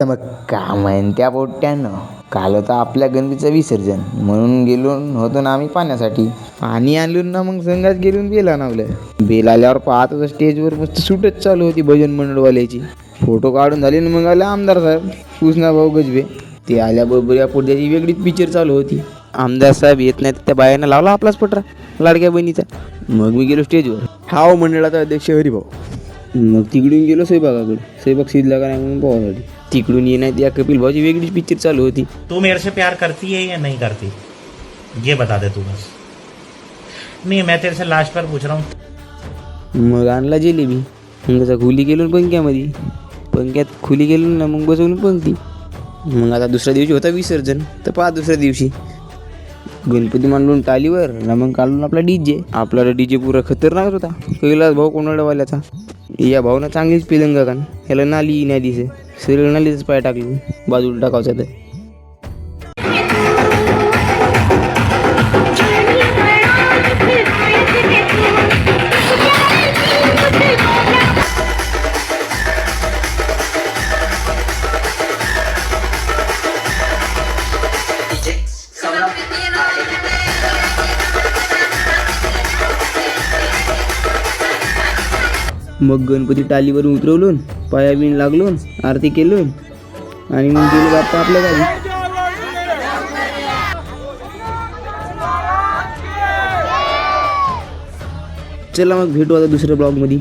तर मग का म्हणत्या पोट्ट्यानं, काल होतं आपल्या गणपतीचं विसर्जन, म्हणून गेलो होतो ना आम्ही पाण्यासाठी. पाणी आणलं ना मग संघात गेलून बेल आणवलं. बेल आल्यावर पाहत होतं स्टेजवर मस्त शूटच चालू होती भजन मंडळवाल्याची. फोटो काढून झाले ना मग आले आमदार साहेब कृष्णा भाऊ गजबे. ते आल्याबरोबर या पुढच्याची वेगळीच पिक्चर चालू होती. आमदार साहेब येत नाही त्या बायानं लावला आपलाच पटरा लाडक्या बहिणीचा. मग मी गेलो स्टेजवर, हाव मंडळाचा अध्यक्ष हरिभाऊ. मग तिकडून गेलो स्वयंपाकाकडे, स्वयंपाक शिजला का नाही म्हणून पाहासाठी. तिकडून येण्यात या कपिल भाऊची वेगळीच पिक्चर चालू होती. तू मेरे से प्यार करती है या नहीं करती, ये बता दे तू बस. नहीं, मैं तेरे से लास्ट बार पूछ रहा हूँ. मग आणला जिलेबी. मग त्याचा खुली गेलो पंख्यामध्ये, पंख्यात खुली गेलो ना मग बसवून पंक्ती. मग आता दुसऱ्या दिवशी होता विसर्जन. तर पहा दुसऱ्या दिवशी गणपती मांडून टालीवर ना मग काढून आपला डीजे. आपला डीजे पुरा खतरनाक होता, कैलास भाऊ कोणाडवाल्याचा. या भाऊनं चांगलीच पिलंगा कान, ह्याला नाली नाही दिसे, सरळ नालीच पाय टाकली बाजूला टाकावचा तर. मग गणपती टालीवरून उतरवलून पाया बिन लागलून आरती केलून आणि मग गेलो बाप्पा आपल्या गावी. चला मग भेटू आता दुसऱ्या ब्लॉगमध्ये.